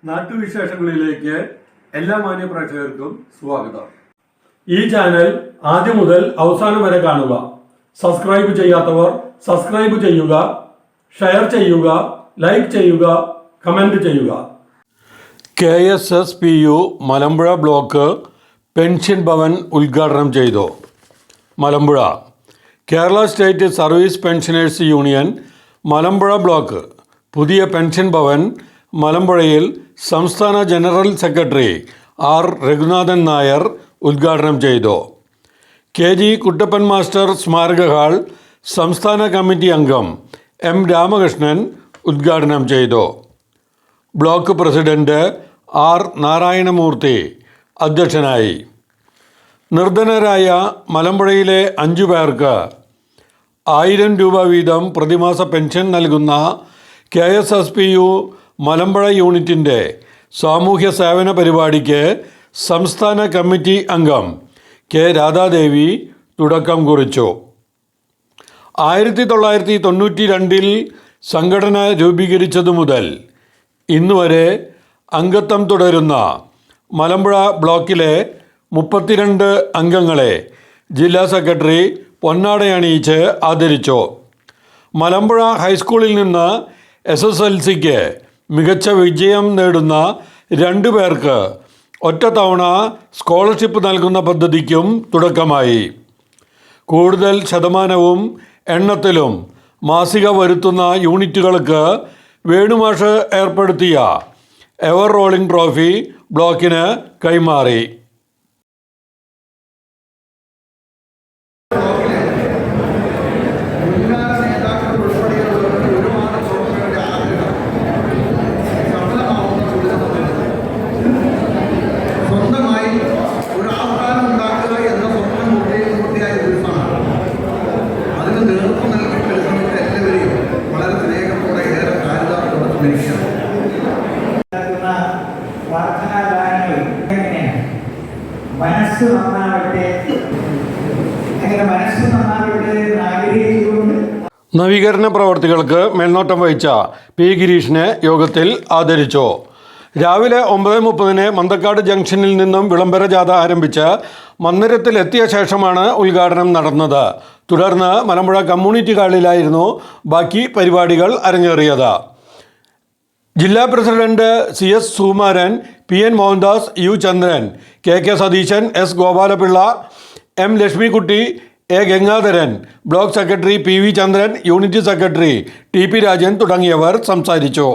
നാട്ടുവിശേഷങ്ങളിലേക്ക് എല്ലാ മാന്യ പ്രേക്ഷകർക്കും സ്വാഗതം. ഈ ചാനൽ ആദ്യം മുതൽ അവസാനം വരെ കാണുക. സബ്സ്ക്രൈബ് ചെയ്യാത്തവർ സബ്സ്ക്രൈബ് ചെയ്യുക, ഷെയർ ചെയ്യുക, ലൈക്ക് ചെയ്യുക, കമന്റ് ചെയ്യുക. KSSPU Malampuzha block pension Bhavan ഉദ്ഘാടനം ചെയ്തു. Malampuzha Kerala state service pensioners union Malampuzha block പുതിയ പെൻഷൻ ഭവൻ മലമ്പുഴയിൽ സംസ്ഥാന general secretary R. Raghunathan Nair ഉദ്ഘാടനം ചെയ്തു. KG കുട്ടപ്പൻ മാസ്റ്റർ സ്മാരക ഹാൾ സംസ്ഥാന കമ്മിറ്റി അംഗം M. രാമകൃഷ്ണൻ ഉദ്ഘാടനം ചെയ്തു. Block president R. നാരായണമൂർത്തി അധ്യക്ഷനായി. നിർധനരായ മലമ്പുഴയിലെ 5 പേർക്ക് 1000 രൂപ വീതം പ്രതിമാസ പെൻഷൻ നൽകുന്ന KSSPU മലമ്പുഴ യൂണിറ്റിൻ്റെ സാമൂഹ്യ സേവന പരിപാടിക്ക് സംസ്ഥാന കമ്മിറ്റി അംഗം K. രാധാദേവി തുടക്കം കുറിച്ചു. 1992 സംഘടന രൂപീകരിച്ചതു മുതൽ ഇന്നുവരെ അംഗത്വം തുടരുന്ന മലമ്പുഴ ബ്ലോക്കിലെ 32 അംഗങ്ങളെ ജില്ലാ സെക്രട്ടറി പൊന്നാടയണിയിച്ച് ആദരിച്ചു. മലമ്പുഴ ഹൈസ്കൂളിൽ നിന്ന് SSLCക്ക് മികച്ച വിജയം നേടുന്ന 2 പേർക്ക് ഒറ്റത്തവണ സ്കോളർഷിപ്പ് നൽകുന്ന പദ്ധതിക്കും തുടക്കമായി. കൂടുതൽ ശതമാനവും എണ്ണത്തിലും മാസിക വരുത്തുന്ന യൂണിറ്റുകൾക്ക് വേണുമാഷ് ഏർപ്പെടുത്തിയ എവർ റോളിംഗ് ട്രോഫി ബ്ലോക്കിന് കൈമാറി. മനസ്സ് നന്നാവട്ടെ, അങ്ങനെ മനസ്സ് നന്നാവട്ടെ എന്ന് ആഗ്രഹിച്ചുകൊണ്ട് നവീകരണ പ്രവർത്തികൾക്ക് മേൽനോട്ടം വഹിച്ച P. ഗിരീഷിനെ യോഗത്തിൽ ആദരിച്ചു. രാവിലെ 9:30 മന്തക്കാട് ജംഗ്ഷനിൽ നിന്നും വിളംബര ജാഥ ആരംഭിച്ച് മന്ദിരത്തിലെത്തിയ ശേഷമാണ് ഉദ്ഘാടനം നടന്നത്. തുടർന്ന് മലമ്പുഴ കമ്മ്യൂണിറ്റി ഹാളിലായിരുന്നു ബാക്കി പരിപാടികൾ അരങ്ങേറിയത്. ജില്ലാ president CS Sukumaran, PN Mohandas, U. Chandran, KK Satheesan, S. Gopala Pillai, M. Lakshmikutty, A. Gangadharan, block secretary PV Chandran, unit secretary TP Rajan തുടങ്ങിയവർ സംസാരിച്ചു.